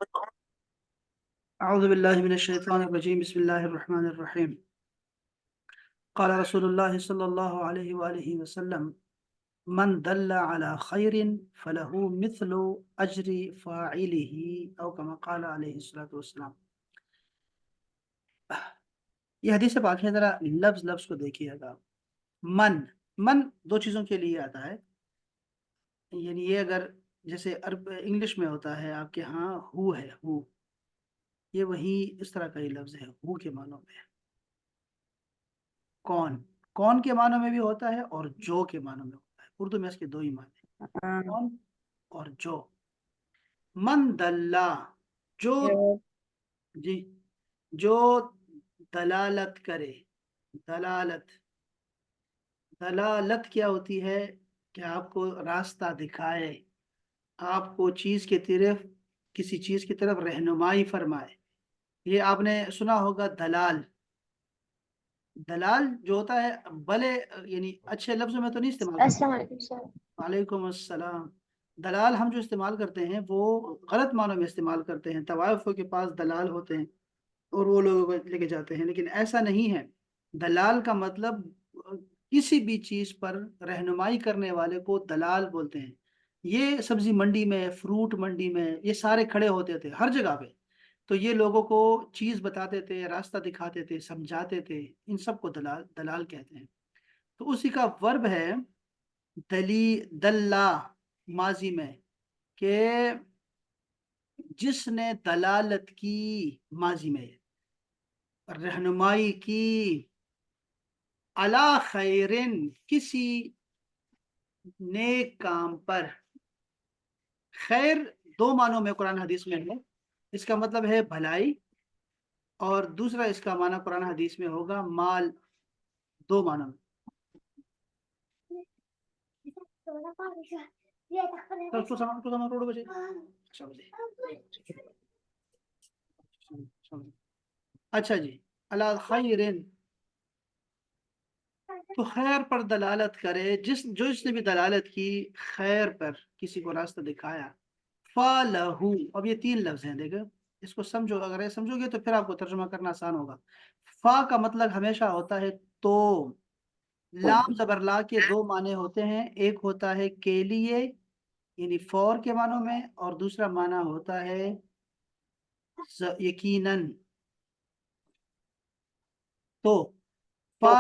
اعوذ باللہ من الشیطان الرجیم بسم اللہ الرحمن الرحیم قال رسول اللہ صلی اللہ علیہ وآلہ وسلم من دل علی خیر فلہ مثل اجر فاعلہ او کما قال علیہ الصلوۃ والسلام۔ یہ حدیث پاک ہے، ذرا لفظ لفظ کو دیکھیے گا۔ من من دو چیزوں کے لیے آتا ہے، یعنی یہ اگر جیسے عرب انگلش میں ہوتا ہے آپ کے ہاں ہو ہے، ہو یہ وہی اس طرح کا یہ لفظ ہے، ہو کے معنوں میں کون، کون کے معنوں میں بھی ہوتا ہے اور جو کے معنوں میں ہوتا ہے۔ اردو میں اس کے دو ہی معنی ہیں، کون اور جو۔ من دلہ، جو، جی، جو دلالت کرے۔ دلالت، دلالت کیا ہوتی ہے کہ آپ کو راستہ دکھائے، آپ کو چیز کی طرف، کسی چیز کی طرف رہنمائی فرمائے۔ یہ آپ نے سنا ہوگا دلال، دلال جو ہوتا ہے بھلے یعنی اچھے لفظوں میں تو نہیں استعمال کرتے۔ السلام علیکم سر۔ وعلیکم السلام۔ دلال ہم جو استعمال کرتے ہیں وہ غلط معنوں میں استعمال کرتے ہیں، طوائفوں کے پاس دلال ہوتے ہیں اور وہ لوگوں کو لے کے جاتے ہیں، لیکن ایسا نہیں ہے۔ دلال کا مطلب کسی بھی چیز پر رہنمائی کرنے والے کو دلال بولتے ہیں۔ یہ سبزی منڈی میں، فروٹ منڈی میں یہ سارے کھڑے ہوتے تھے ہر جگہ پہ، تو یہ لوگوں کو چیز بتاتے تھے، راستہ دکھاتے تھے، سمجھاتے تھے، ان سب کو دلال دلال کہتے ہیں۔ تو اسی کا ورب ہے دلی، دلہ ماضی میں، کہ جس نے دلالت کی، ماضی میں رہنمائی کی، علی خیرن کسی نیک کام پر۔ خیر دو معنوں میں قرآن حدیث میں ہے، اس کا مطلب ہے بھلائی، اور دوسرا اس کا معنی قرآن حدیث میں ہوگا مال، دو معنوں میں۔ اچھا جی، اللہ خیرن تو خیر پر دلالت کرے، جس نے بھی دلالت کی خیر پر، کسی کو راستہ دکھایا، فَلَهُ، اب یہ تین لفظ ہیں، دیکھو اس کو سمجھو، اگر یہ سمجھو گے تو پھر آپ کو ترجمہ کرنا آسان ہوگا۔ فا کا مطلب ہمیشہ ہوتا ہے تو، لام زبر لا کے دو معنی ہوتے ہیں، ایک ہوتا ہے کے لیے یعنی فور کے معنوں میں، اور دوسرا معنی ہوتا ہے یقیناً۔ تو فا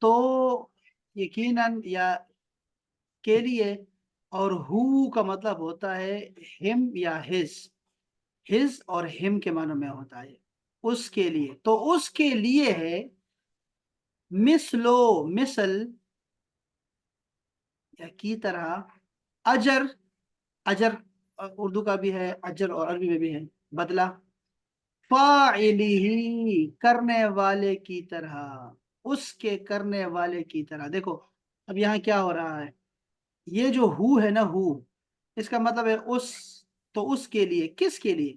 تو یقیناً یا کے لیے، اور ہو کا مطلب ہوتا ہے ہم یا ہز اور ہم کے معنوں میں ہوتا ہے اس کے لیے، تو اس کے لیے ہے مثلو، مثل یا کی طرح، اجر، اجر اردو کا بھی ہے اجر اور عربی میں بھی ہے بدلہ، فاعلہ کرنے والے کی طرح، اس کے کرنے والے کی طرح۔ دیکھو اب یہاں کیا ہو رہا ہے، یہ جو ہو ہے نا، ہو اس کا مطلب ہے اس، تو اس کے لیے، کس کے لیے؟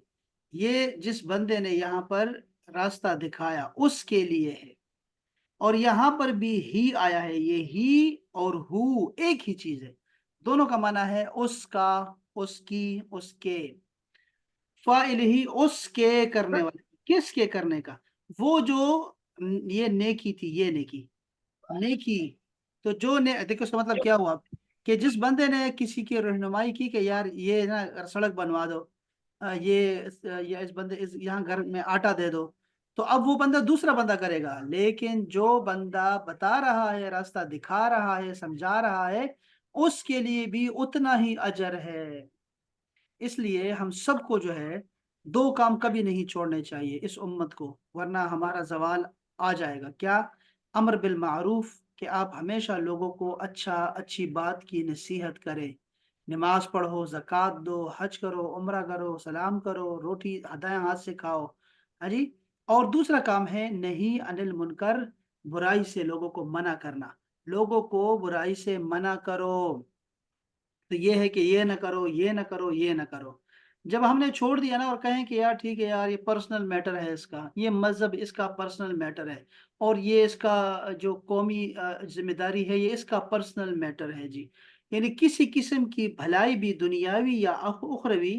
یہ جس بندے نے یہاں پر راستہ دکھایا اس کے لیے ہے، اور یہاں پر بھی ہی آیا ہے، یہ ہی اور ہو ایک ہی چیز ہے، دونوں کا معنی ہے اس کا، اس کی، اس کے۔ فاعل ہی اس کے کرنے والے، کس کے کرنے کا؟ وہ جو یہ نیکی تھی، یہ نیکی، نیکی تو جو دیکھو اس کا مطلب کیا ہوا، کہ جس بندے نے کسی کی رہنمائی کی کہ یار یہ نا سڑک بنوا دو، یہ اس بندے یہاں گھر میں آٹا دے دو، تو اب وہ بندہ دوسرا بندہ کرے گا، لیکن جو بندہ بتا رہا ہے، راستہ دکھا رہا ہے، سمجھا رہا ہے، اس کے لیے بھی اتنا ہی اجر ہے۔ اس لیے ہم سب کو جو ہے دو کام کبھی نہیں چھوڑنے چاہیے اس امت کو، ورنہ ہمارا زوال آ جائے گا۔ کیا؟ امر بالمعروف، کہ آپ ہمیشہ لوگوں کو اچھی بات کی نصیحت کریں، نماز پڑھو، زکوٰۃ دو، حج کرو، عمرہ کرو، سلام کرو، روٹی دائیں ہاتھ سے کھاؤ، ہاں جی۔ اور دوسرا کام ہے نہیں عن المنکر، برائی سے لوگوں کو منع کرنا، لوگوں کو برائی سے منع کرو، تو یہ ہے کہ یہ نہ کرو، یہ نہ کرو، یہ نہ کرو۔ جب ہم نے چھوڑ دیا نا اور کہیں کہ یار ٹھیک ہے یار، یہ پرسنل میٹر ہے اس کا، یہ مذہب اس کا پرسنل میٹر ہے، اور یہ اس کا جو قومی ذمہ داری ہے یہ اس کا پرسنل میٹر ہے جی، یعنی کسی قسم کی بھلائی بھی دنیاوی یا اخروی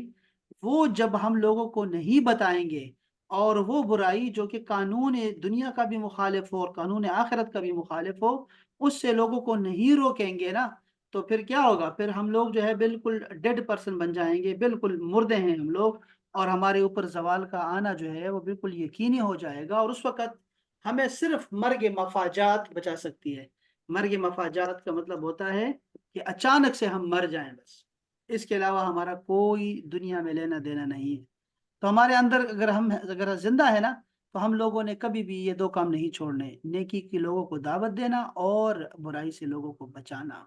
وہ جب ہم لوگوں کو نہیں بتائیں گے، اور وہ برائی جو کہ قانون دنیا کا بھی مخالف ہو اور قانون آخرت کا بھی مخالف ہو، اس سے لوگوں کو نہیں روکیں گے نا، تو پھر کیا ہوگا؟ پھر ہم لوگ جو ہے بالکل ڈیڈ پرسن بن جائیں گے، بالکل مردے ہیں ہم لوگ، اور ہمارے اوپر زوال کا آنا جو ہے وہ بالکل یقینی ہو جائے گا، اور اس وقت ہمیں صرف مرگ مفاجات بچا سکتی ہے۔ مرگ مفاجات کا مطلب ہوتا ہے کہ اچانک سے ہم مر جائیں بس، اس کے علاوہ ہمارا کوئی دنیا میں لینا دینا نہیں ہے۔ تو ہمارے اندر اگر زندہ ہے نا، تو ہم لوگوں نے کبھی بھی یہ دو کام نہیں چھوڑنے، نیکی کی لوگوں کو دعوت دینا اور برائی سے لوگوں کو بچانا۔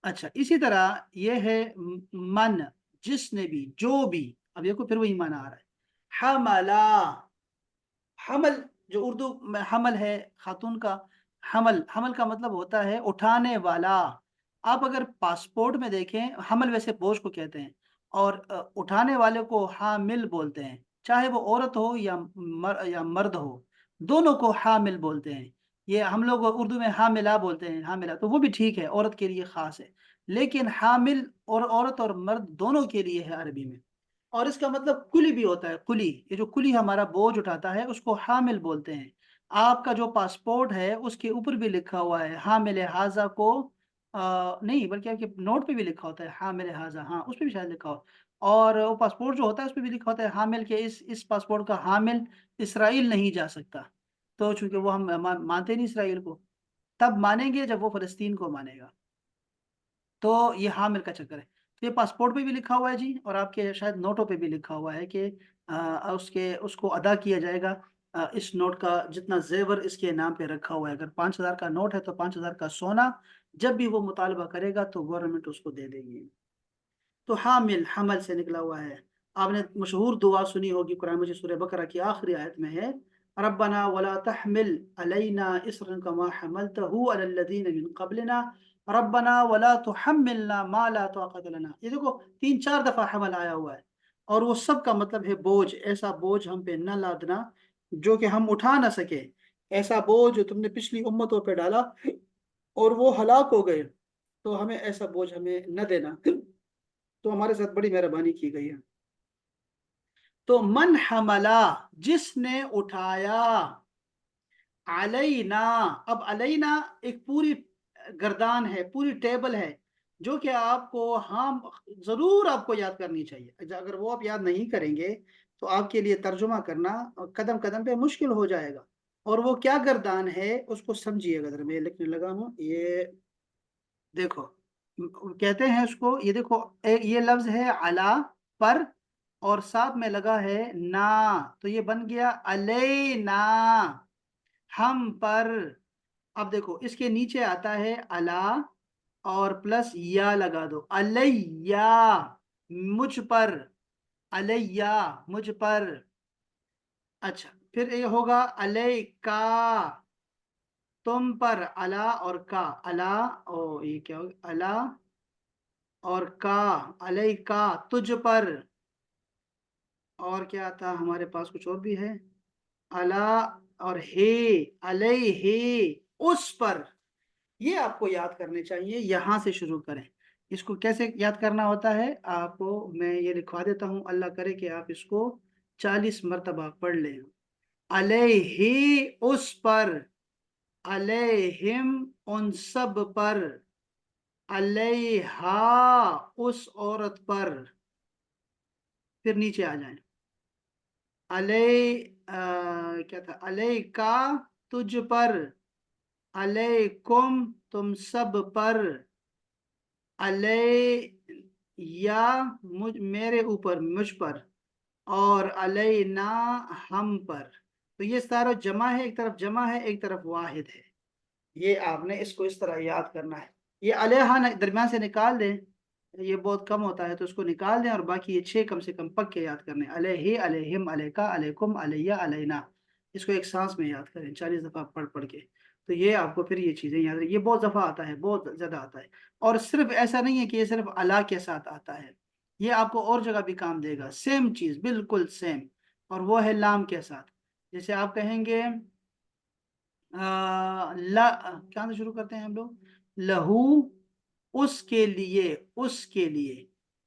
اچھا، اسی طرح یہ ہے من، جس نے بھی، جو بھی، اب دیکھو پھر وہی معنی آ رہا ہے، حملا، حمل، جو اردو میں حمل ہے خاتون کا، حمل کا مطلب ہوتا ہے اٹھانے والا۔ آپ اگر پاسپورٹ میں دیکھیں، حمل ویسے بوجھ کو کہتے ہیں، اور اٹھانے والے کو حامل بولتے ہیں، چاہے وہ عورت ہو یا مرد ہو، دونوں کو حامل بولتے ہیں۔ یہ ہم لوگ اردو میں حاملہ بولتے ہیں، حاملہ تو وہ بھی ٹھیک ہے، عورت کے لیے خاص ہے، لیکن حامل اور عورت اور مرد دونوں کے لیے ہے عربی میں۔ اور اس کا مطلب کلی بھی ہوتا ہے، کلی، یہ جو کلی ہمارا بوجھ اٹھاتا ہے اس کو حامل بولتے ہیں۔ آپ کا جو پاسپورٹ ہے اس کے اوپر بھی لکھا ہوا ہے حامل حاضہ کو، نہیں بلکہ آپ کے نوٹ پہ بھی لکھا ہوتا ہے حامل حاضہ، ہاں اس پہ بھی شاید لکھا ہو، اور وہ پاسپورٹ جو ہوتا ہے اس پہ بھی لکھا ہوتا ہے حامل کے، اس پاسپورٹ کا حامل اسرائیل نہیں جا سکتا، تو چونکہ وہ ہم مانتے نہیں اسرائیل کو، تب مانیں گے جب وہ فلسطین کو مانے گا، تو یہ حامل کا چکر ہے۔ تو یہ پاسپورٹ پہ بھی لکھا ہوا ہے جی، اور آپ کے شاید نوٹوں پہ بھی لکھا ہوا ہے کہ اس کو ادا کیا جائے گا، اس نوٹ کا جتنا زیور اس کے نام پہ رکھا ہوا ہے، اگر 5,000 کا نوٹ ہے تو 5,000 کا سونا جب بھی وہ مطالبہ کرے گا تو گورنمنٹ اس کو دے دے گی۔ تو حامل حمل سے نکلا ہوا ہے۔ آپ نے مشہور دعا سنی ہوگی، قرآن مجید سورہ بقرہ کی آخری آیت میں ہے، ربنا ولا تحمل علینا اسرا کما حملته علی الذین من قبلنا ربنا ولا تحملنا ما لا طاقت لنا۔ یہ دیکھو 3-4 دفعہ حمل آیا ہوا ہے، اور وہ سب کا مطلب ہے بوجھ، ایسا بوجھ ہم پہ نہ لادنا جو کہ ہم اٹھا نہ سکے، ایسا بوجھ جو تم نے پچھلی امتوں پہ ڈالا اور وہ ہلاک ہو گئے، تو ہمیں ایسا بوجھ ہمیں نہ دینا، تو ہمارے ساتھ بڑی مہربانی کی گئی ہے۔ تو من حملہ، جس نے اٹھایا، علینا، اب علینا ایک پوری گردان ہے، پوری ٹیبل ہے، جو کہ آپ کو، ہاں ضرور آپ کو یاد کرنی چاہیے، اگر وہ آپ یاد نہیں کریں گے تو آپ کے لیے ترجمہ کرنا قدم قدم پہ مشکل ہو جائے گا۔ اور وہ کیا گردان ہے اس کو سمجھیے گا، ذرا میں لکھنے لگا ہوں، یہ دیکھو کہتے ہیں اس کو، یہ دیکھو یہ لفظ ہے علا، پر، اور ساتھ میں لگا ہے نا، تو یہ بن گیا علینا، ہم پر۔ اب دیکھو اس کے نیچے آتا ہے علا، اور پلس یا لگا دو، علیہ، مجھ پر، علیہ، مجھ پر۔ اچھا، پھر یہ ہوگا علیکا، تم پر، علا اور کا، علا، او یہ کیا ہوگا، علا اور کا، علیکا، تجھ پر، اور کیا تھا ہمارے پاس، کچھ اور بھی ہے، علا اور ہے، علیہ، اس پر۔ یہ آپ کو یاد کرنے چاہیے، یہاں سے شروع کریں۔ اس کو کیسے یاد کرنا ہوتا ہے آپ کو میں یہ لکھوا دیتا ہوں، اللہ کرے کہ آپ اس کو 40 مرتبہ پڑھ لیں۔ علیہ، اس پر، علیہم، ان سب پر، علیہا، اس عورت پر، پھر نیچے آ جائیں، کیا تھا، علیکا، تجھ پر، علیکم، تم سب پر، علیہ، میرے اوپر، مجھ پر، اور علینا، ہم پر۔ تو یہ سارا جمع ہے، ایک طرف جمع ہے ایک طرف واحد ہے، یہ آپ نے اس کو اس طرح یاد کرنا ہے۔ یہ علیہ درمیان سے نکال دیں، یہ بہت کم ہوتا ہے تو اس کو نکال دیں، اور باقی یہ 6 کم سے کم پکے یاد کرنے، علیہ، علیہم، علیکا، علیکم، علیہ، علینا، اس کو ایک سانس میں یاد کریں 40 دفعہ پڑھ پڑھ کے، تو یہ آپ کو پھر یہ چیزیں یاد رہیں، یہ بہت دفعہ آتا ہے، بہت زیادہ آتا ہے، اور صرف ایسا نہیں ہے کہ یہ صرف اللہ کے ساتھ آتا ہے، یہ آپ کو اور جگہ بھی کام دے گا، سیم چیز بالکل سیم، اور وہ ہے لام کے ساتھ، جیسے آپ کہیں گے کہاں سے شروع کرتے ہیں ہم لوگ، لہو، اس کے لیے، اس کے لیے،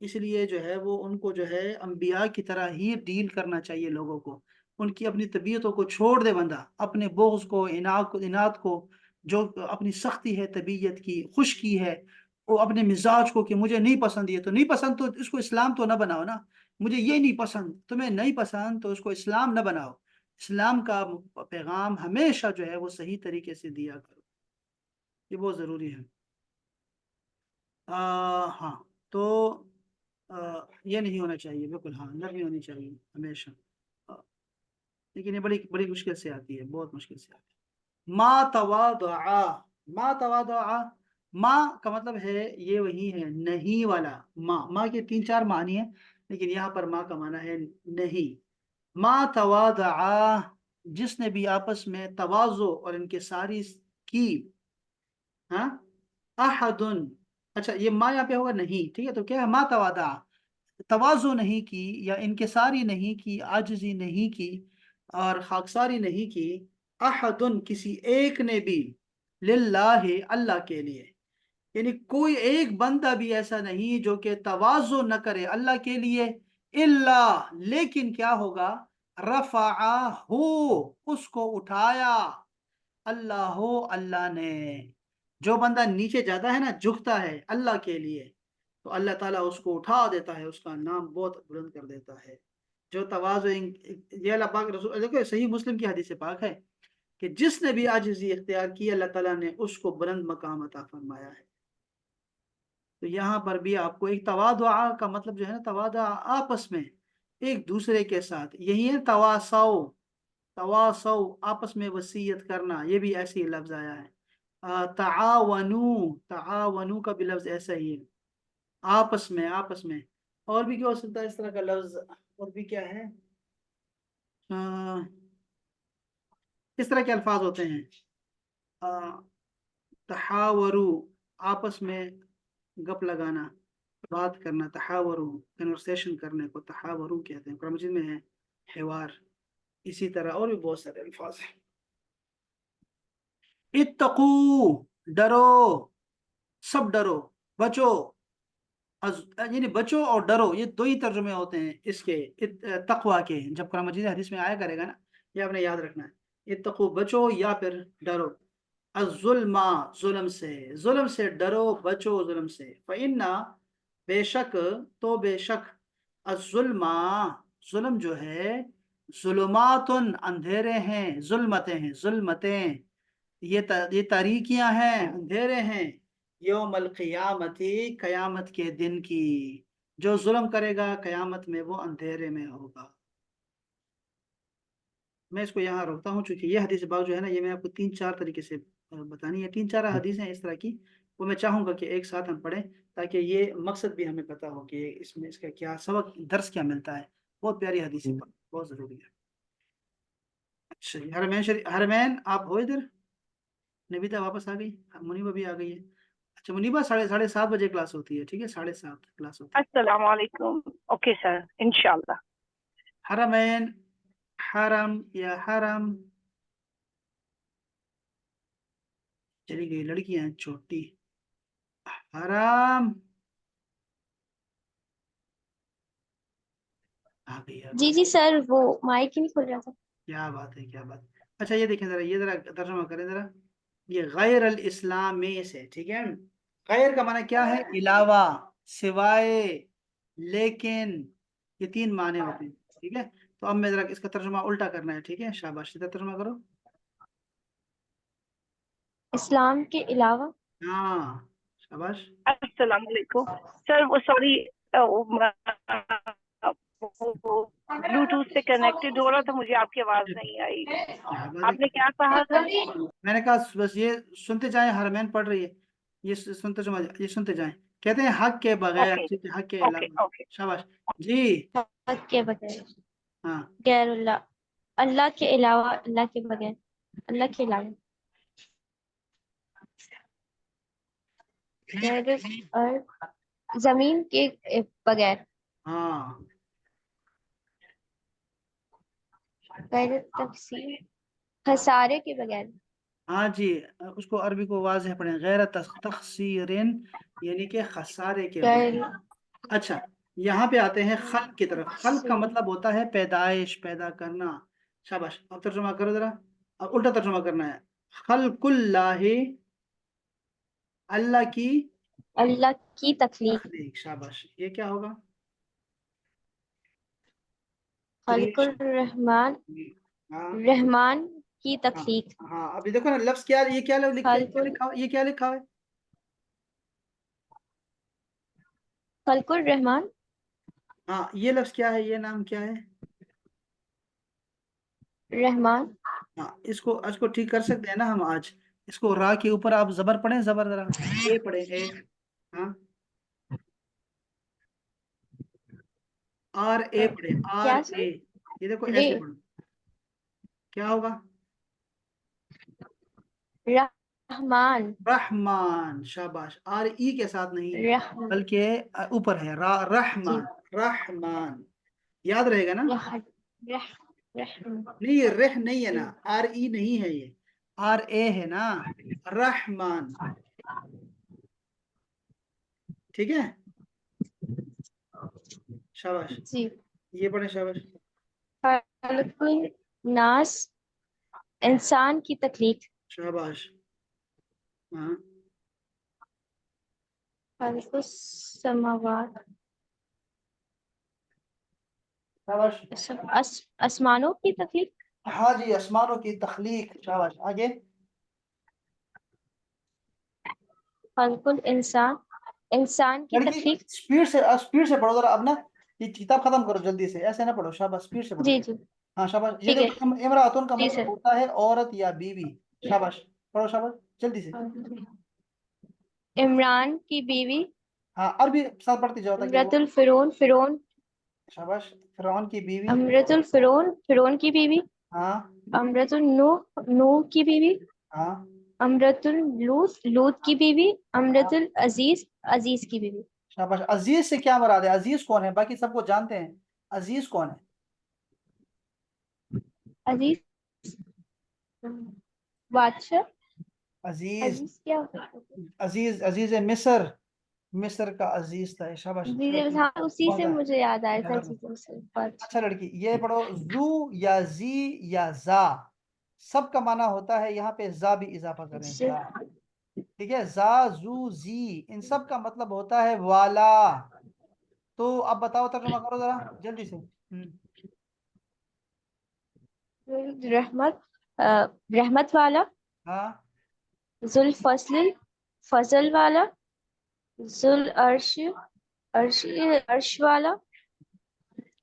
اس لیے جو ہے وہ ان کو جو ہے انبیاء کی طرح ہی ڈیل کرنا چاہیے لوگوں کو. ان کی اپنی طبیعتوں کو چھوڑ دے بندہ، اپنے بغض کو، اناد کو، جو اپنی سختی ہے طبیعت کی، خشکی ہے، وہ اپنے مزاج کو کہ مجھے نہیں پسند، یہ تو نہیں پسند، تو اس کو اسلام تو نہ بناؤ نا. مجھے یہ نہیں پسند، تمہیں نہیں پسند تو اس کو اسلام نہ بناؤ. اسلام کا پیغام ہمیشہ جو ہے وہ صحیح طریقے سے دیا کرو، یہ بہت ضروری ہے. ہاں تو یہ نہیں ہونا چاہیے بالکل، ہاں نرمی ہونی چاہیے ہمیشہ. آ، لیکن یہ بڑی بڑی مشکل سے آتی ہے، بہت مشکل سے آتی ہے. ما تواضع، ما تواضع، ما کا مطلب ہے یہ وہی ہے نہیں والا. ما کے 3 4 معنی ہیں، لیکن یہاں پر ما کا معنی ہے نہیں. ما تواضع، جس نے بھی آپس میں تواضع اور انکساری کی. ہاں احد، اچھا یہ ما یہاں پہ ہوگا نہیں، ٹھیک ہے. تو کیا ہے؟ ما تواضع، تواضع نہیں کی یا انکساری نہیں کی، عاجزی نہیں کی اور خاکساری نہیں کی. احد، کسی ایک نے بھی، للہ، اللہ کے لیے. یعنی کوئی ایک بندہ بھی ایسا نہیں جو کہ تواضع نہ کرے اللہ کے لیے. الا، لیکن کیا ہوگا؟ رفعہ، اس کو اٹھایا اللہ، اللہ نے. جو بندہ نیچے جاتا ہے نا، جھکتا ہے اللہ کے لیے، تو اللہ تعالیٰ اس کو اٹھا دیتا ہے، اس کا نام بہت بلند کر دیتا ہے. جو تواضع، یہ اللہ پاک رسول، دیکھو صحیح مسلم کی حدیث پاک ہے کہ جس نے بھی عاجزی اختیار کی اللہ تعالیٰ نے اس کو بلند مقام عطا فرمایا ہے. تو یہاں پر بھی آپ کو ایک تواضع کا مطلب جو ہے نا، تواضع آپس میں ایک دوسرے کے ساتھ، یہی ہے تواصو. تواصو آپس میں وصیت کرنا، یہ بھی ایسے ہی لفظ آیا ہے. تعاونو، تعاونو کا بھی لفظ ایسا ہی ہے، آپس میں، آپس میں. اور بھی کیا ہو سکتا ہے اس طرح کا لفظ؟ اور بھی کیا ہے اس طرح کے الفاظ ہوتے ہیں؟ تحاورو، آپس میں گپ لگانا، بات کرنا. تحاورو، کنورسیشن کرنے کو تحاورو کہتے ہیں، قرآن مجید میں ہے حوار. اسی طرح اور بھی بہت سارے الفاظ ہیں. اتقو، ڈرو، سب ڈرو، بچو. یعنی بچو اور ڈرو، یہ دو ہی ترجمے ہوتے ہیں اس کے تقوی کے. جب قرآن مجید حدیث میں آیا کرے گا نا، یہ آپ نے یاد رکھنا ہے. اتقو، بچو یا پھر ڈرو. الظلم، ظلم سے، ظلم سے ڈرو، بچو ظلم سے. فإنا، بے شک، تو بے شک، الظلم، ظلم جو ہے، ظلمات، اندھیرے ہیں، ظلمتیں ہیں، ظلمتیں، یہ تاریکیاں ہیں، اندھیرے ہیں. یوم القیامتی، قیامت کے دن کی. جو ظلم کرے گا قیامت میں وہ اندھیرے میں ہوگا. میں اس کو یہاں روکتا ہوں، چونکہ یہ حدیث پاک جو ہے نا، یہ میں آپ کو 3 4 طریقے سے بتانی ہے. 3 4 حدیث ہیں اس طرح کی، وہ میں چاہوں گا کہ ایک ساتھ ہم پڑھیں تاکہ یہ مقصد بھی ہمیں پتا ہو کہ اس میں اس کا کیا سبق، درس کیا ملتا ہے. بہت پیاری حدیث ہے، بہت ضروری ہے. اچھا جی، حرمین شریف، حرمین آپ ہو ادھر؟ نبیتا واپس آ گئی، منیبا بھی آ گئی ہے. اچھا منیبا، 7:30 بجے کلاس ہوتی ہے، ٹھیک ہے، 7:30 کلاس ہوتی ہے. السلام علیکم. اوکے سر، انشاءاللہ. حرمین، حرم یا حرم، چلی گئی لڑکیاں چھوٹی. حرام آ گئی، آ جی گئی. جی سر، وہ مائک ہی نہیں کھل رہا تھا. کیا بات ہے، کیا بات. اچھا یہ دیکھیں ذرا، یہ ذرا ترجمہ کریں ذرا. یہ غیر الاسلامی سے، ٹھیک ہے. غیر کا معنی کیا ہے؟ علاوہ، سوائے، لیکن. یہ 3 معنی ہوتے ہیں، ٹھیک ہے. تو اب میں ذرا اس کا ترجمہ الٹا کرنا ہے، ٹھیک ہے. شاباش، سیدھا ترجمہ کرو. اسلام کے علاوہ. ہاں، شاباش. السلام علیکم سر، وہ سوری، بلوٹوتھ سے کنیکٹڈ ہو رہا تھا، مجھے آپ کی آواز نہیں آئی. کیا بات آپ نے ہے. کیا کہا تھا؟ میں نے کہا بس یہ سنتے جائیں، حرمین پڑھ رہی ہے، یہ سنتے جائیں. کہتے ہیں حق کے بغیر، اوکے ٹھیک ہے، حق کے اوکے علاوہ. اوکے. شاباش جی. حق کے بغیر، ہاں، غیر اللہ، اللہ کے علاوہ، اللہ کے بغیر، اللہ کے علاوہ، غیر اور زمین کے بغیر، ہاں، غیر تفسیر، خسارے کے بغیر. ہاں جی. اس کو عربی کو واضح پڑھیں، غیر تخسیر، یعنی کہ خسارے کے غیر بغیر. اچھا یہاں پہ آتے ہیں خلق کی طرف. خلق کا مطلب ہوتا ہے پیدائش، پیدا کرنا. شاباش. اب ترجمہ کرو ذرا. اب الٹا ترجمہ کرنا ہے. خلق اللہ، اللہ کی اللہ کی تخلیق. تخلیق. شاباش. یہ کیا ہوگا؟ خلق کریشن. الرحمن، ہاں رحمان کی ہاں تخلیق. ہاں. ابھی دیکھو نا لفظ کیا، یہ کیا خلق لکھا ہوا، یہ کیا لکھا ہوا ہے؟ خلق الرحمن. ہاں یہ لفظ کیا ہے، یہ نام کیا ہے؟ رحمان. ہاں اس کو ٹھیک کر سکتے ہیں نا ہم آج. اس کو را کے اوپر آپ زبر پڑھیں، زبر ذرا اے پڑھیں، اے. ہاں آر اے پڑھیں، آر کیا اے. یہ دیکھو رے، ایسے پڑھو، کیا ہوگا؟ رحمان. رحمان. شاباش. آر ای کے ساتھ نہیں رحم، بلکہ اوپر ہے را. جی. رحمان. رحمان. یاد رہے گا نا؟ رح رحم. نہیں یہ رہ نہیں ہے جی. نا، آر ای نہیں ہے، یہ آر اے ہے نا. رحمان. ٹھیک ہے. شاباش. جی. یہ پڑھیں. شاباش. خلق الناس، انسان کی تخلیق. شاباش. ہاں خلق السماوات، شاباش. آسمانوں کی تخلیق. ہاں جی آسمانوں کی تخلیق. شاباش. آگے. خلق الانسان، انسان کی لڑکی تخلیق. اسپیڈ سے پڑھو ذرا. اب نا یہ کتاب ختم کرو جلدی سے، ایسے نہ پڑھو. شاباش. اسپیڈ سے پڑھو. جی جی ہاں شاباش. یہ ٹھیک ہے. دیکھو امراۃن کا جی مطلب سر. ہوتا ہے عورت یا بیوی. شاباش. پڑھو. شاباش جلدی سے. عمران کی بیوی. ہاں عربی ساتھ پڑھتی جاؤ تاکہ وہ. امرت الفرون، فرعون. شاباش. فرعون کی بیوی. امرت الفرون، فرعون کی بیوی. ہاں امرت النوح، نوح کی بیوی. ہاں امرت اللوط، لوط کی بیوی. ہاں. امرت العزیز، عزیز کی بیوی. شاباش. عزیز سے کیا مراد ہے؟ عزیز کون ہے؟ باقی سب کو جانتے ہیں. عزیز کون ہے؟ عزیز بادشاہ. عزیز. عزیز کیا ہوتا ہے؟ عزیز. عزیز مصر. مصر کا عزیز تھا. شاباش. عزیز، ہاں اسی بہت سے ہے. مجھے یاد آیا تھا برابر. چیزوں سے. بادشاہ. اچھا لڑکی یہ پڑھو. زو یا زی یا زا، سب کا معنی ہوتا ہے یہاں پہ زا بھی اضافہ کریں. زا. ٹھیک ہے. زا زو زی ان سب کا مطلب ہوتا ہے والا. تو اب بتاؤ ترجمہ کرو ذرا جلدی سے. رحمت، رحمت والا. ہاں ذوالفضل، فضل والا. ذوالعرش، عرش والا.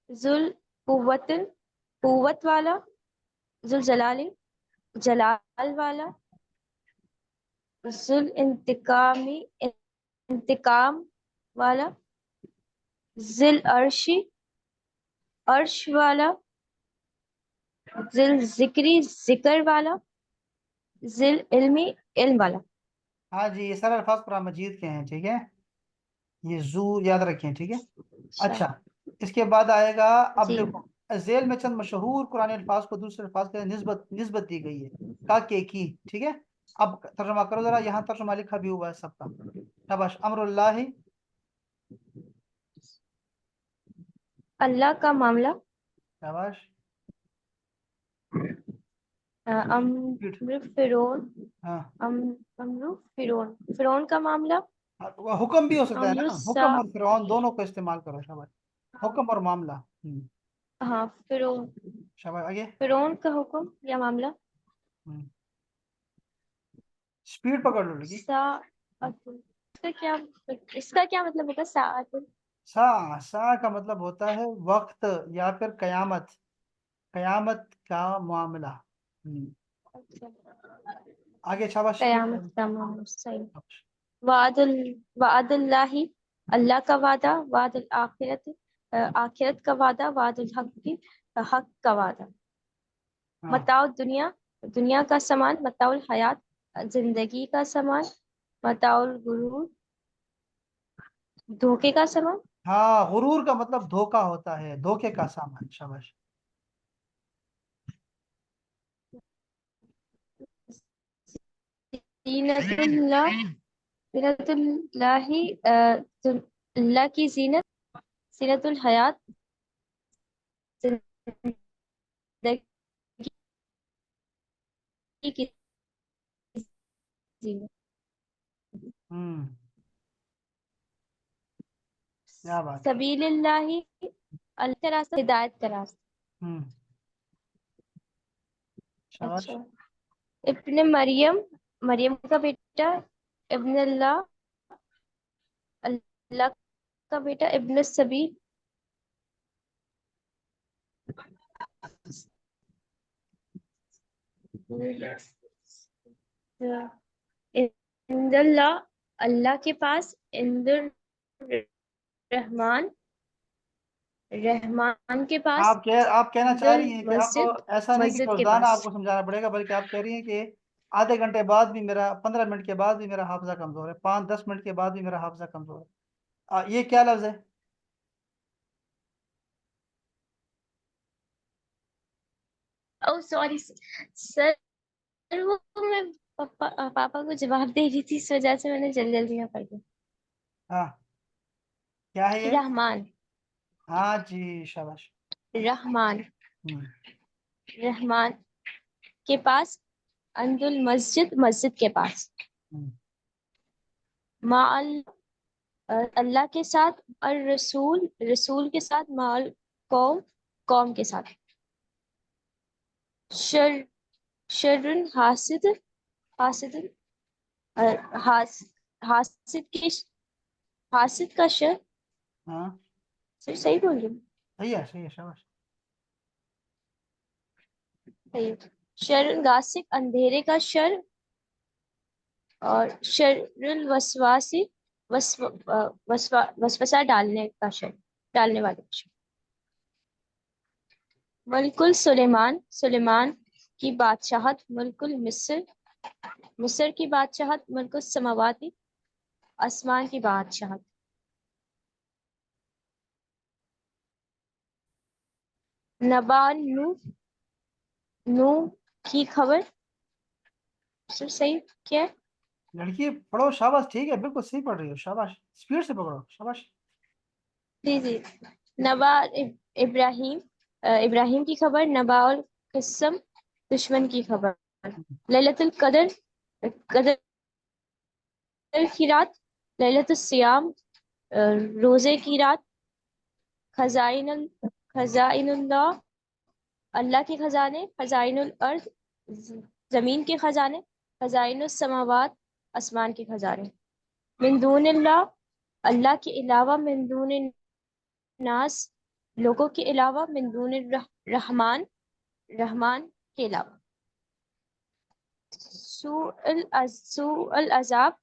ذوالقوت، قوت والا. ذوالجلال، جلال والا. ذوالانتقام، انتقام والا. ذوالعرش، عرش والا. ذوالذکری، ذکر والا. ذوالعلم، علم والا. ہاں جی یہ سارے الفاظ قرآن مجید کے ہیں. ٹھیک ہے. یہ زو یاد رکھیں. ٹھیک ہے. اچھا اس کے بعد آئے گا. اب جی دیکھو ذیل میں چند مشہور قرآن الفاظ کو دوسرے الفاظ کے نسبت دی گئی ہے. کا کے کی. ٹھیک ہے. اب ترجمہ کرو ذرا. یہاں ترجمہ لکھا بھی ہوا ہے سب کا. شاباش. امر اللہ. اللہ کا معاملہ. شاباش. امر فرعون، ہاں امر فرعون، فرعون کا معاملہ. وہ حکم بھی ہو سکتا ہے امر نا. حکم اور فرعون دونوں کو استعمال کرو. شاباش. حکم اور معاملہ. ہاں فرعون، شاباش. آگے. فرعون کا حکم یا معاملہ. اسپیڈ پکڑ لو لڑکی. اس کا کیا مطلب ہوگا؟ ساعت. سا کا مطلب ہوتا ہے وقت یا پھر قیامت. قیامت کا معاملہ. آگے. شاباش. قیامت کا معاملہ. صحیح. وعد اللہ، اللہ کا وعدہ. وعد الآخرت، آخرت کا وعدہ. وعد الحق کی، حق کا وعدہ. ہاں متاع دنیا، دنیا کا سامان. متاع الحیات، زندگی کا سامان. متاع الغرور، دھوکے کا سامان. ہاں غرور کا مطلب دھوکا ہوتا ہے، دھوکے کا سامان. شاباش. زینت اللہ، زینت اللہ، اللہ کی زینت زینت الحیات زندگی کی زینت کیا بات. سبیل اللہ اللہ کا راستہ ہدایت کا راستہ شاباش. اچھا ابن مریم مریم کا بیٹا ابن اللہ اللہ کا بیٹا ابن السبیل عند اللہ اللہ کے پاس عند الرحمن رحمان کے پاس آپ کہنا عند چاہ رہی ہیں کہ آپ کو المسجد ایسا نہیں کہ مسجد کے روزانہ پاس آپ کو سمجھانا پڑے گا، بلکہ آپ کہہ رہی ہیں کہ آدھے گھنٹے بعد بھی میرا 15 منٹ کے بعد بھی میرا حافظہ کمزور ہے، 5-10 منٹ کے بعد بھی میرا حافظہ کمزور ہے. یہ کیا لفظ ہے؟ او سوری سر وہ میں پاپا کو جواب دے رہی تھی، اس وجہ سے میں نے جلدی جلدی میں پڑھ دیا. ہاں کیا ہے یہ؟ رحمان ہاں جی شاباش. رحمان ہم. رحمان کے پاس عند المسجد مسجد کے پاس ہم. مع اللہ کے ساتھ الرسول رسول کے ساتھ مع القوم قوم کے ساتھ شر شر حاسد حاسد حاسد کی حاسد کا شر ہاں صحیح بول رہی ہوں صحیح ہے شاباش. صحیح. شر غاسق اندھیرے کا شر اور شر الوسواسی وسوسہ ڈالنے کا شر ڈالنے والے کا شر. ملک سلیمان سلیمان کی بادشاہت ملک مصر مصر کی بادشاہت ملک السماواتی آسمان کی بادشاہت. نبان نو کی خبر صحیح کیا ہے؟ لڑکی پڑھو شاباش. ٹھیک ہے بالکل صحیح پڑھ رہی ہو شاباش. اسپیڈ سے پکڑو شاباش. جی جی نبا ابراہیم ابراہیم کی خبر نبا القسم دشمن کی خبر لیلۃ القدر قدر کی رات لیلۃ الصیام روزے کی رات خزائن اللہ اللہ کے خزانے خزائن الارض زمین کے خزانے خزائن السماوات آسمان کے خزانے من دون اللہ اللہ کے علاوہ من دون الناس لوگوں کے علاوہ من دون الرحمن رحمان کے علاوہ سوء العذاب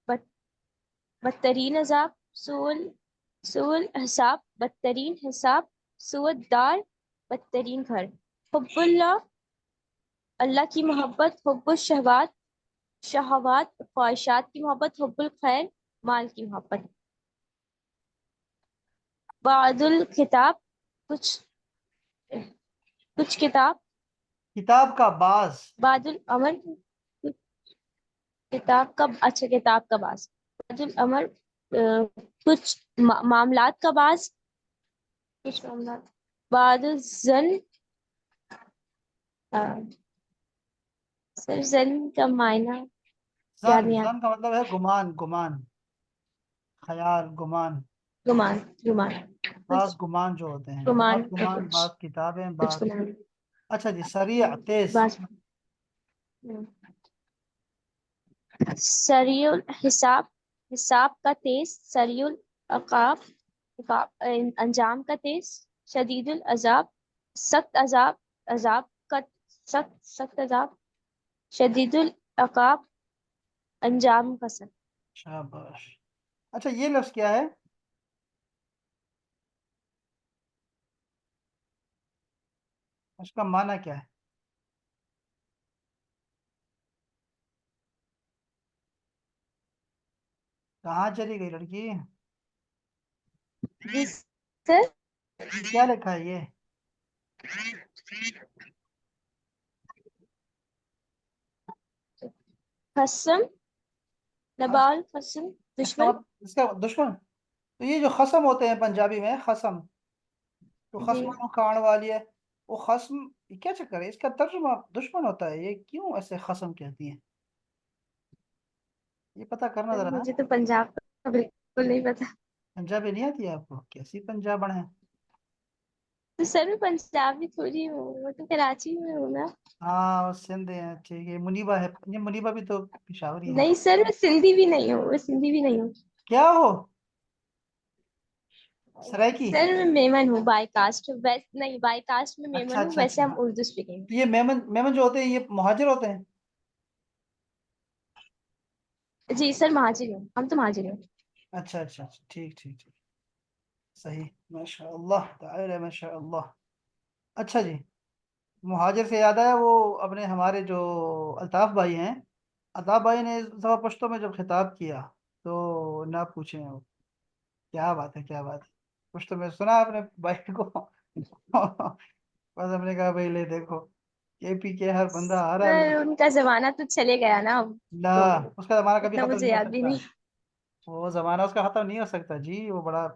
بدترین عذاب سوء الحساب بدترین حساب سوء الدار بدترین گھر حب اللہ اللہ کی محبت حب الشہوات شہوات خواہشات کی محبت حب الخیر مال کی محبت. بعد الکتاب کچھ کتاب کا بعض. بعد الامر کتاب کا اچھا کتاب کا بعض بعد الامر کچھ معاملات کا بعض کچھ معاملات بعد الظن سر زن کا معنی یاد نہیں زن کا مطلب ہے گمان خیال گمان بعض گمان جو ہوتے ہیں بعض گمان بعض کتابیں بعض. اچھا جی سریع تیز. سریع الحساب حساب کا تیز سریع العقاب انجام کا تیز شدید العذاب سخت عذاب کا سخت عذاب شدید العقاب انجام کا سخت. شاباش. اچھا یہ لفظ کیا ہے؟ اس کا معنی کیا ہے؟ کہاں چلی گئی لڑکی؟ سر کیا لکھا ہے یہ؟ قسم نبال قسم دشمن اس کا دشمن تو یہ جو خصم ہوتے ہیں پنجابی میں خصم، تو جی خصم کھان والی ہے، وہ خصم یہ کیا چکر ہے؟ اس کا ترجمہ دشمن ہوتا ہے، یہ کیوں ایسے خصم کہتی ہیں؟ یہ پتہ کرنا سر ذرا. مجھے تو پنجاب کا بالکل نہیں پتا. پنجابی نہیں آتی ہے آپ کو؟ کیسی پنجابن ہے. تو سر میں پنجابی تھوڑی ہوں، وہ تو کراچی میں ہوں نا. ہاں وہ سندھ ہیں. ٹھیک ہے، منیبا ہے. یہ منیبا بھی تو پشاوری ہے. نہیں سر میں سندھی بھی نہیں ہوں، میں سندھی بھی نہیں ہوں. کیا ہو؟ سرائکی؟ سر میں میمن ہوں بائی کاسٹ، نہیں بائی کاسٹ میں اچھا میمن ہوں، اچھا ویسے اچھا. ہم اردو اسپیکنگ. یہ میمن میمن جو ہوتے ہیں یہ مہاجر ہوتے ہیں؟ جی سر مہاجر ہوں، ہم تو مہاجر ہیں. اچھا اچھا اچھا. ٹھیک ٹھیک ٹھیک. صحیح. ماشاء اللہ تعالی ماشاء اللہ. اچھا جی، مہاجر سے یاد آیا، وہ اپنے ہمارے جو الطاف بھائی ہیں، الطاف بھائی نے اس دفعہ پشتوں میں جب خطاب کیا تو نہ پوچھیں، وہ کیا بات ہے کیا بات ہے. پشتوں میں سنا اپنے بھائی کو. بس ہم نے کہا بھائی لے دیکھو، کے پی کے ہر بندہ آ رہا سر ہے. ان کا زمانہ تو چلے گیا نا اب، نہ، تو اس کا زمانہ کبھی اتنا ختم مجھے نہیں ہو یاد بھی سکتا. نہیں. وہ زمانہ اس کا ختم نہیں ہو سکتا جی. وہ بڑا،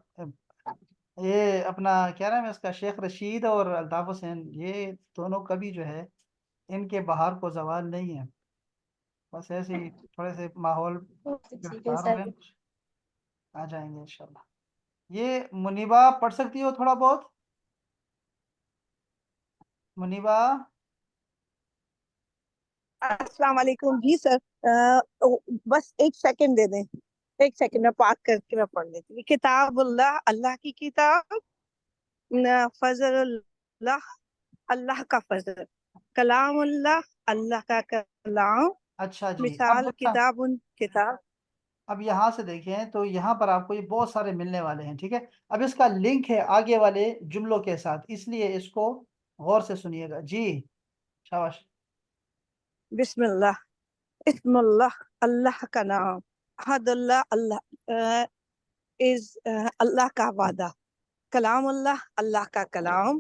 یہ اپنا کیا نام ہے اس کا، شیخ رشید اور الطاف حسین، یہ دونوں کبھی جو ہے ان کے بہار کو زوال نہیں ہے. بس ایسے ہی تھوڑے سے ماحول ٹھیک ہے گرفتار ہو سر. گئے، آ جائیں گے انشاءاللہ. یہ منیبا پڑھ سکتی ہو تھوڑا بہت؟ منیبا. السلام علیکم. جی سر، بس ایک سیکنڈ دے دیں، ایک سیکنڈ میں پاک کر کے میں پڑھ لیتی ہوں. کتاب اللہ، اللہ کی کتاب، فضل اللہ، اللہ کا فضل، کلام اللہ، اللہ کا کلام، اچھا جی. اب مثال کتاب کتاب. اب یہاں سے دیکھیں تو یہاں پر آپ کو یہ بہت سارے ملنے والے ہیں. ٹھیک ہے، اب اس کا لنک ہے آگے والے جملوں کے ساتھ، اس لیے اس کو غور سے سنیے گا. جی شاباش. بسم اللہ، اسم اللہ، اللہ کا نام، حد اللہ، اللہ اللہ کا وعدہ، کلام اللہ، اللہ کا کلام،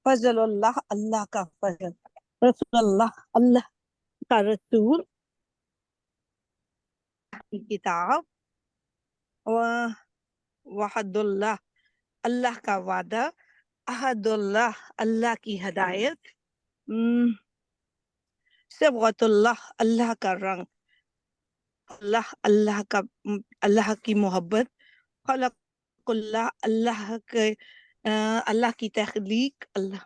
فضل اللہ، اللہ کا فضل، رسول اللہ، اللہ کا رسول، کی کتاب، وحد اللہ، اللہ کا وعدہ، احد اللہ، اللہ کی ہدایت، صبغۃ اللہ، اللہ کا رنگ، اللہ، اللہ کا، اللہ کی محبت، خلق اللہ، اللہ کے، اللہ کی تخلیق، اللہ،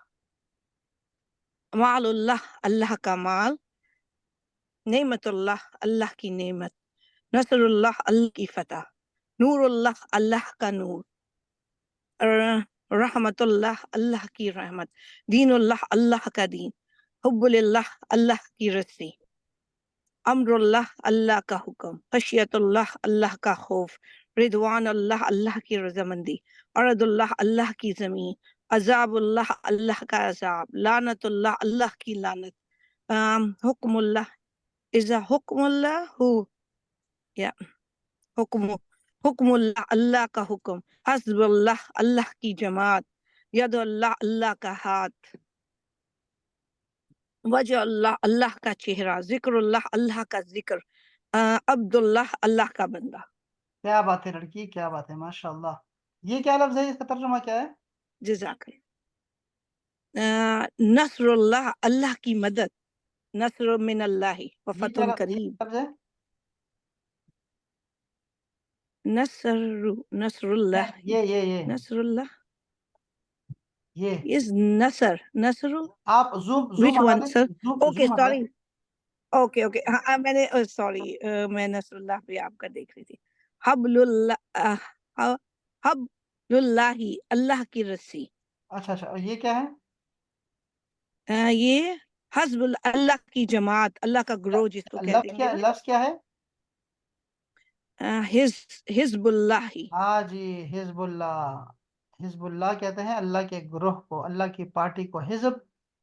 مال اللہ، اللہ کا مال، نعمت اللہ، اللہ کی نعمت، نصر اللہ، اللہ کی فتح، نور اللہ، اللہ کا نور، رحمت اللہ، اللہ کی رحمت، دین اللہ، اللہ کا دین، حب اللہ، اللہ کی رسی، امر اللہ، اللہ کا حکم، خشیت اللہ، اللہ کا خوف، رضوان اللہ، اللہ کی رضامندی، ارض اللہ، اللہ کی زمین، عذاب اللہ، اللہ کا عذاب، لعنت اللہ، اللہ کی لعنت، حکم اللہ، اذا حکم اللہ ہو، یا حکم اللہ، اللہ کا حکم، حسب اللہ، اللہ کی جماعت، ید اللہ، اللہ کا ہاتھ، وجہ اللہ، اللہ کا چہرہ، ذکر اللہ، اللہ کا ذکر، عبد اللہ، اللہ کا بندہ. کیا بات ہے لڑکی، کیا بات ہے، ماشاء اللہ. یہ کیا لفظ ہے، اس کا ترجمہ کیا ہے؟ جزاک نصر اللہ، اللہ کی مدد، نصر من اللہ یہ وفتح کیا قریب، لفظ ہے؟ نصر اللہ، یہ نصر اللہ یہ is نصر آپ زوم which ہٹا one دیں. sir؟ okay زوم ہٹا sorry، دیں. اوکے ہاں میں نے سوری، میں نصر اللہ پہ آپ کا دیکھ رہی تھی. حبل اللہ، حبل اللہ، اللہ کی رسی. اچھا اچھا، اور یہ کیا ہے؟ یہ حزب اللہ کی جماعت، اللہ کا گروہ جس کو کہتے ہیں نا، لفظ کیا ہے؟ حزب اللہ. ہاں جی، حزب اللہ. حزب اللہ کہتے ہیں اللہ کے گروہ کو، اللہ کی پارٹی کو. حزب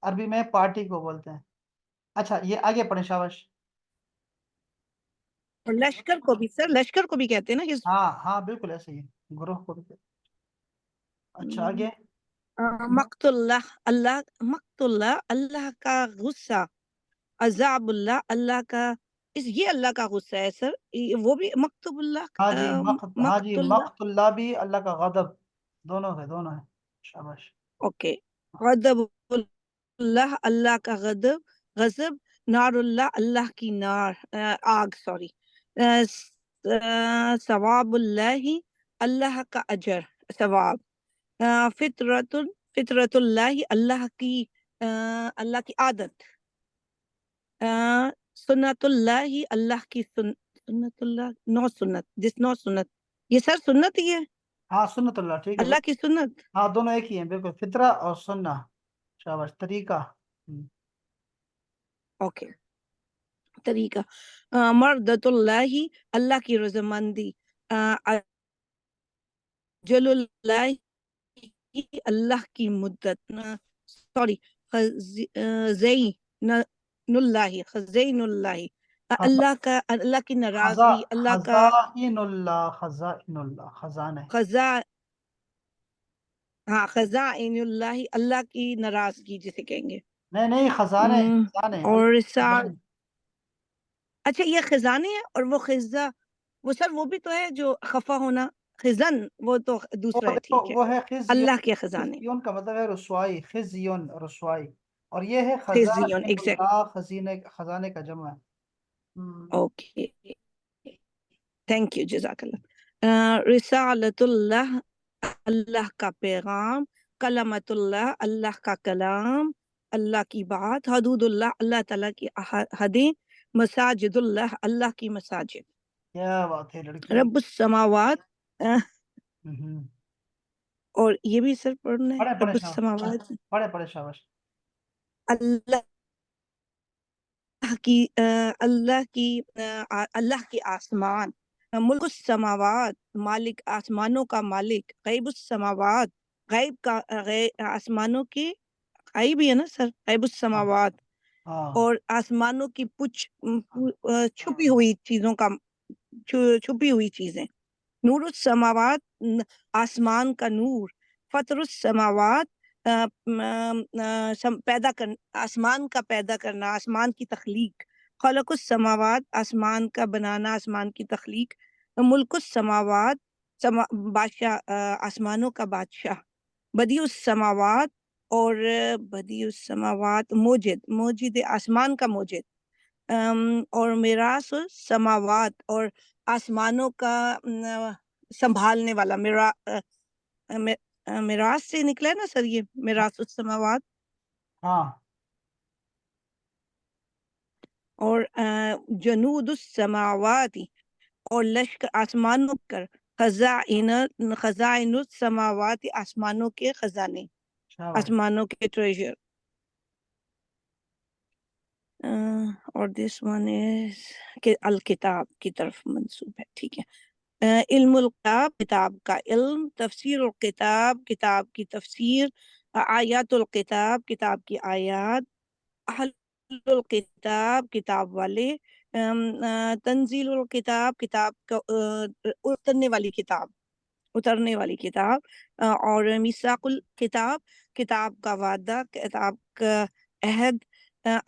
عربی میں پارٹی کو بولتے ہیں. اچھا، یہ آگے پڑھیں شاباش. اور لشکر کو بھی سر، لشکر کو بھی کہتے ہیں نا حزب. ہاں ہاں بالکل ایسے ہی، گروہ کو بھی کہتے ہیں. اچھا آگے. مقت اللہ، اللہ، مقت اللہ، اللہ کا غصہ، عذاب اللہ، اللہ کا یہ اللہ کا غصہ ہے سر، وہ بھی مکتوب اللہ، ہاں جی ہاں جی، مقت اللہ. مقت اللہ بھی اللہ کا غضب، دونوں ہے شاباش. اوکے، غضب اللہ، اللہ کا غضب، نار اللہ، اللہ کی نار، آگ، سوری، ثواب اللہ، اللہ کا اجر، ثواب، فطرت اللہ، اللہ کی عادت، سنت اللہ، اللہ کی سنت اللہ، نو سنت، یہ سر سنت ہی ہے، ہاں سنت اللہ، ٹھیک ہے. اللہ کی سنت. ہاں دونوں ایک ہی ہیں بالکل، فطرہ اور سنہ. شاباش. طریقہ. اوکے، طریقہ، مردت اللہ، اللہ کی رضامندی، جل اللہ، اللہ کی مدت، سوری، خزین اللہ، خزین اللہ، اللہ کی ناراضگی، اللہ کا خزائن اللہ، خزائن اللہ، خزانے. خزائن اللہ، اللہ کی ناراضگی جسے کہیں گے. نہیں خزانے، خزانے اور خزانے. اچھا یہ خزانے ہیں، اور وہ خزہ، وہ سر وہ بھی تو ہے جو خفا ہونا، خزن وہ تو دوسرا ہے، ٹھیک ہے. وہ ہے خزیون. اللہ کے خزانے، خزیون کا مطلب ہے رسوائی، خزیون رسوائی، اور یہ ہے خزیون، خزائن ایگزیکٹ. اللہ، خزانے کا جمع ہے. اوکے، تھینک یو، جزاک اللہ. رسالت اللہ، اللہ کا پیغام، کلمت اللہ، اللہ کا کلام، اللہ کی بات، حدود اللہ، اللہ تعالیٰ کی حدیں، مساجد اللہ، اللہ کی مساجد، کیا بات ہے لڑکی. رب السماوات، اور یہ بھی سر پڑھنا ہے، رب السماوات، پڑھے شاباش. اللہ کی آسمان، ملک السماوات، مالک آسمانوں کا مالک، غیب السماوات، غیب کا آسمانوں کی، غیب ہی ہے نا سر، غیب السماوات، اور آسمانوں کی چھپی ہوئی چیزوں کا، چھپی ہوئی چیزیں، نور السماوات، آسمان کا نور، فطر السماوات، پیدا کرنا، آسمان کا پیدا کرنا، آسمان کی تخلیق، خلق السماوات، آسمان کا بنانا، آسمان کی تخلیق، ملک السماوات، بادشاہ، آسمانوں کا بادشاہ، بدیع السماوات، اور بدیع السماوات، موجد آسمان کا موجد، اور میراث السماوات، اور آسمانوں کا سنبھالنے والا، میراث سے نکلا ہے نا سر یہ، میراث السماوات. اور جنود السماوات، اور لشکر آسمانوں پر، خزائن السماوات، آسمانوں کے خزانے، آسمانوں کے ٹریجر. اور دس ون از کہ الکتاب کی طرف منسوب ہے، ٹھیک ہے. علم الکتاب، کتاب کا علم، تفسیر الکتاب، کتاب کی تفسیر، آیات الکتاب، کتاب کی آیات، اہل الکتاب، کتاب والے، تنزیل الکتاب، کتاب کا اترنے والی کتاب، اور میثاق الکتاب، کتاب کا وعدہ، کتاب کا عہد،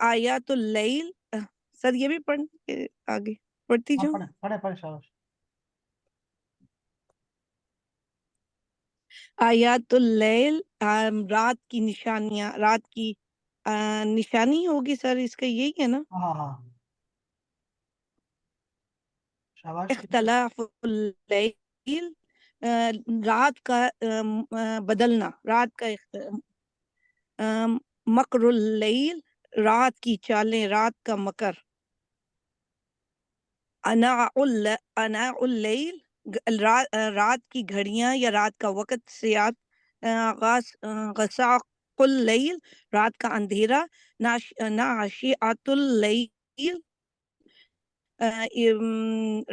آیات اللیل. سر یہ بھی پڑھ آگے پڑھتی جو، آیات اللیل، رات کی نشانیاں، رات کی نشانی ہوگی سر اس کا، یہی ہے نا. اختلاف اللیل، رات کا بدلنا، رات کا مکر اللیل، رات کی چالیں، رات کا مکر، اناء اللیل، رات کی گھڑیاں یا رات کا وقت، سیات، غساق اللیل، رات کا اندھیرا، ناشئۃ اللیل،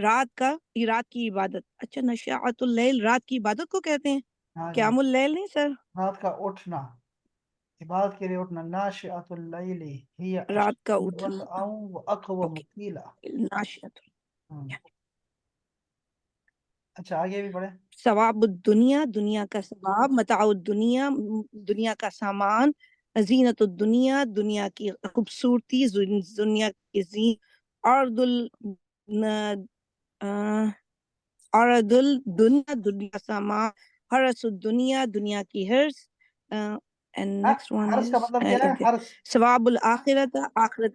رات کی عبادت. اچھا، نشاءۃ اللیل رات کی عبادت کو کہتے ہیں، قیام اللیل نہیں سر، رات کا اٹھنا، عبادت کے لیے اٹھنا. ناشئۃ اللیل ہی رات کا اٹھنا، اقوم قیلا. ناشئۃ. اچھا آگے بھی پڑھے. ثواب الدنیا، دنیا کا ثواب، متاع الدنیا، دنیا کا سامان، زینت الدنیا، دنیا کی خوبصورتی، دنیا کی ارض ارض الدنیا دنیا سما حرس الدنیا دنیا کی حرص and next one حرس کا is مطلب کیا ہے؟ حرس، ثواب الآخرت آخرت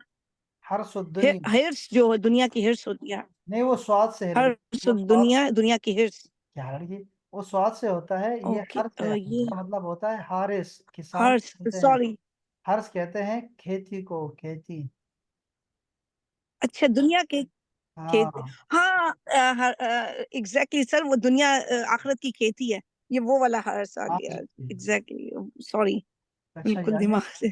حرس الدنیا، حرص جو دنیا کی حرص ہوتی ہے نہیں وہ سواد سے ہے، حرص وہ سواد الدنیا دنیا کی حرص کیا لڑکی، وہ سواد سے ہوتا ہے، یہ اوکے حرس ہے، یہ اس کا مطلب ہوتا ہے حارس، کسان حرص کہتے ہیں، سوری حرس کہتے ہیں کھیتی کو، کھیتی، اچھا دنیا کے کھیت ہاں ہاں ایگزیکٹلی سر وہ دنیا آخرت کی کھیتی ہے یہ وہ والا حرص آ ہاں گیا جی۔ ایگزیکٹلی سوری اچھا بالکل یعنی دماغ سے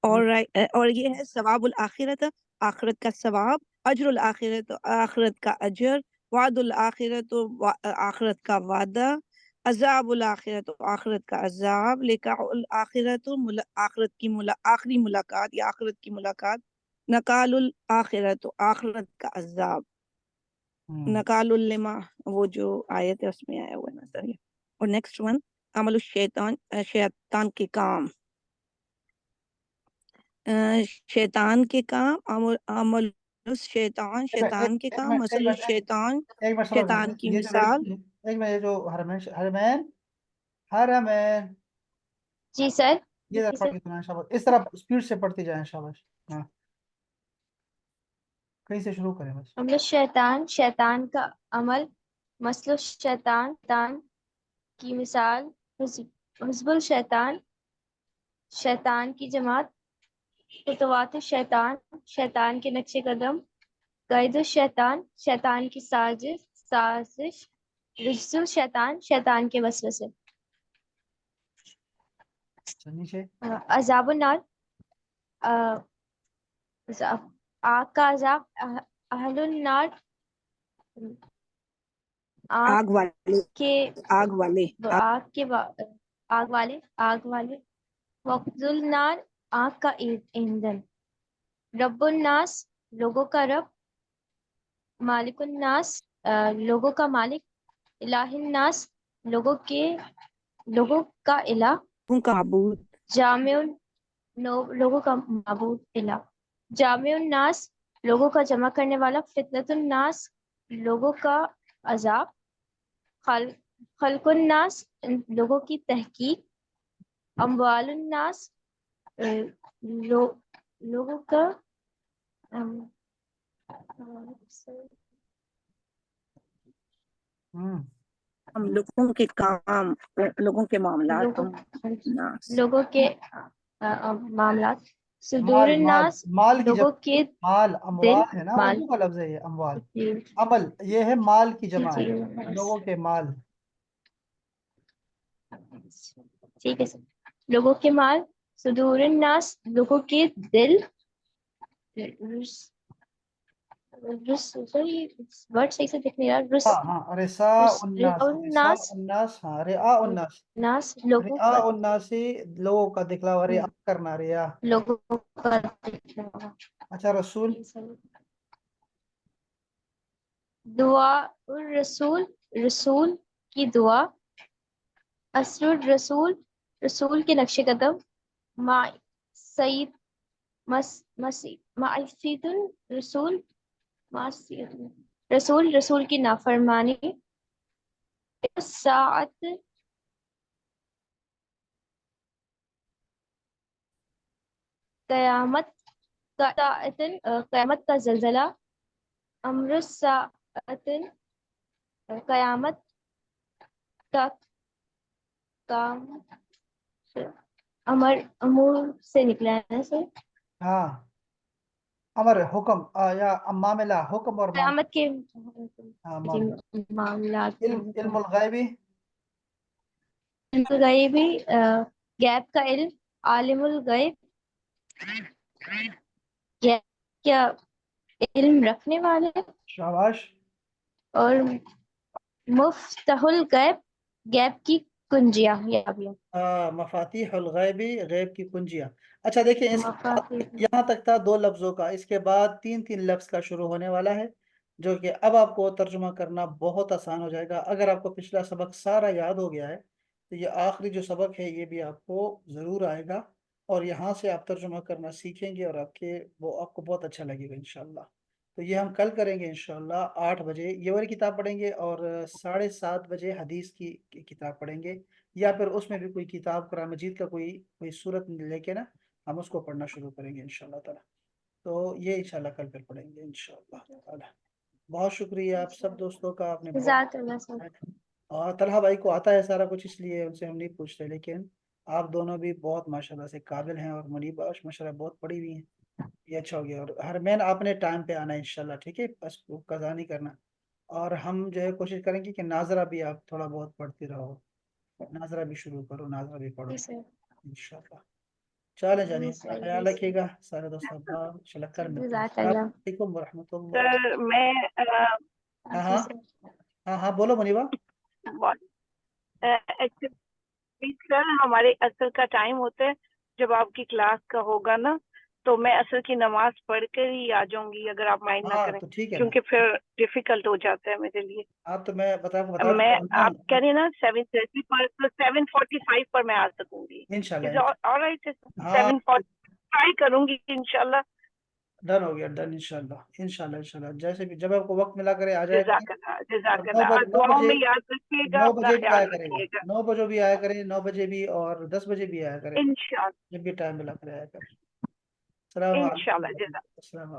اور یہ ہے ثواب الآخرت آخرت کا ثواب اجر الآخرت آخرت کا اجر وعد الآخرت آخرت کا وعدہ عذاب الآخرت آخرت کا عذاب لقاء الآخرت آخرت کی آخری ملاقات یا آخرت کی ملاقات نقال الآخرت آخرت کا عذاب نقال الما وہ جو آیت ہے اس میں آیا ہوا ہے نظر یہ اور نیکسٹ ون عمل الشیطان شیطان کے کام شیطان کے کام عمل شیطان شیطان کے کام مثل الشیطان ایک منٹ سمجھ شیطان کی یہ جو مثال لڑکی ہے، ایک منٹ، یہ جو حرمین جی سر یہ ذرا پڑھ کے سنائیں شاباش، اس طرح اسپیڈ سے پڑھتی جائیں شاباش، ہاں کہیں سے شروع کریں بس، عمل شیطان شیطان کا عمل مثل الشیطان شیطان کی مثال حزب الشیطان شیطان کی جماعت خطوات الشیطان شیطان کے نقش قدم قید الشیطان شیطان کی سازش رجس الشیطان شیطان کے وسوسے نیچے عذاب النار آگ کا عذاب اہل النار آگ والے کے آگ والے آگ والے وقت النار آگ کا ایندھن رب الناس لوگوں کا رب مالک الناس لوگوں کا مالک الہ الناس لوگوں کا الہ کا معبود جامع لوگوں کا معبود الہ جامع الناس لوگوں کا جمع کرنے والا فتنۃ الناس لوگوں کا عذاب خلق الناس لوگوں کی تحقیق اموال الناس لوگوں کا ہم لوگوں کے کام لوگوں کے معاملات لوگوں کے معاملات صدور الناس مال کی لوگوں کے مال دل اموال ہے نا، مال اردو کا لفظ ہے یہ اموال، عمل یہ ہے مال کی جمع ہے، لوگوں کے مال، ٹھیک ہے سر لوگوں کے مال صدور الناس لوگوں کے دل ورڈ صحیح سے دکھ نہیں رہا ہاں رساء الناس، رساء الناس الناس، ہاں رعاء الناس، ناس لوگوں رعاء کا الناس لوگوں کا دکھلاوا، رعاء کرنا، رعاء، لوگوں کا اچھا رسول دعا الرسول رسول کی دعا اثر الرسول رسول کے نقش قدم سعید معصیت الرسول رسول کی نافرمانی ساعت قیامت کا زلزلہ امر الساعت قیامت کا کام امور سے نکلا ہے سر ہاں امر حکم یا معاملہ حکم اور قیامت کے معاملات، معاملات علم الغیبی غیبی غیب کا علم عالم الغیب کیا علم رکھنے والے شاباش، اور مفتح الغیب غیب کی کنجیاں مفاتیح الغیبی غیب کی کنجیاں، اچھا دیکھیں مفاتیح یہاں تک تھا 2 لفظوں کا، اس کے بعد 3 لفظ کا شروع ہونے والا ہے، جو کہ اب آپ کو ترجمہ کرنا بہت آسان ہو جائے گا۔ اگر آپ کو پچھلا سبق سارا یاد ہو گیا ہے تو یہ آخری جو سبق ہے یہ بھی آپ کو ضرور آئے گا، اور یہاں سے آپ ترجمہ کرنا سیکھیں گے، اور آپ کو بہت اچھا لگے گا انشاءاللہ۔ تو یہ ہم کل کریں گے انشاءاللہ 8 بجے یہ والی کتاب پڑھیں گے، اور 7:30 بجے حدیث کی کتاب پڑھیں گے، یا پھر اس میں بھی کوئی کتاب قرآن مجید کا کوئی صورت لے کے نا ہم اس کو پڑھنا شروع کریں گے انشاءاللہ تعالی۔ تو یہ انشاءاللہ کل پھر پڑھیں گے انشاءاللہ تعالی۔ بہت شکریہ آپ سب دوستوں کا، آپ نے جزاک اللہ بہت خیر۔ اور طلحہ بھائی کو آتا ہے سارا کچھ، اس لیے ان سے ہم نہیں پوچھتے، لیکن آپ دونوں بھی بہت ماشاءاللہ سے قابل ہیں، اور منیبہ ماشاءاللہ بہت پڑھی ہوئی ہیں، یہ اچھا ہو گیا۔ اور ہر مین آپ نے ٹائم پہ آنا ہے انشاءاللہ، ٹھیک ہے، بس وہ قضا نہیں کرنا۔ اور ہم جو ہے کوشش کریں گے کہ ناظرہ بھی آپ تھوڑا بہت پڑھتی رہو، ناظرہ بھی شروع کرو، ناظرہ بھی پڑھو جی سر، انشاءاللہ۔ چلیں جی جانیے، سر، خیال جی رکھیے سر، گا سارے دوست احباب، انشاءاللہ کل ملتے ہیں۔ جزاک السلام اللہ۔ علیکم ورحمۃ اللہ۔ سر میں ہاں جی ہاں سر، ہاں ہاں بولو منیبہ۔ ایکچولی سر ہمارے اصل کا ٹائم ہوتا ہے جب آپ کی کلاس کا ہوگا نا، تو میں اصل کی نماز پڑھ کر ہی آ جاؤں گی اگر آپ مائنڈ نہ ہاں کریں، تو ٹھیک ہے نا، کیونکہ پھر ڈیفیکلٹ ہو جاتا ہے میرے لیے۔ آپ تو میں بتا میں چکا ہوں نا، آپ کہہ رہے ہیں نا 7:30 پر، تو 7:45 پر میں آ سکوں گی۔ انشاءاللہ آلرائٹ، ہاں 7:45 کروں گی انشاءاللہ۔ ڈن ہو گیا، ڈن انشاءاللہ انشاءاللہ انشاءاللہ، جیسے بھی جب آپ کو وقت ملا کرے آ جائے جزاک کریں۔ اللہ، اور جزاک 9 اللہ، اور بجے دعاؤں میں یاد رکھیے گا، 9 اپنا بجے بھی آیا خیال کرے گا، رکھیے گا 9 بجے بھی آیا کرے، 9 بجے بھی اور 10 بجے بھی آیا کرے، انشاءاللہ، جب بھی ٹائم ملا کرے آیا کرے۔ السلام انشاءاللہ، علیکم، جزاک السلام علیکم۔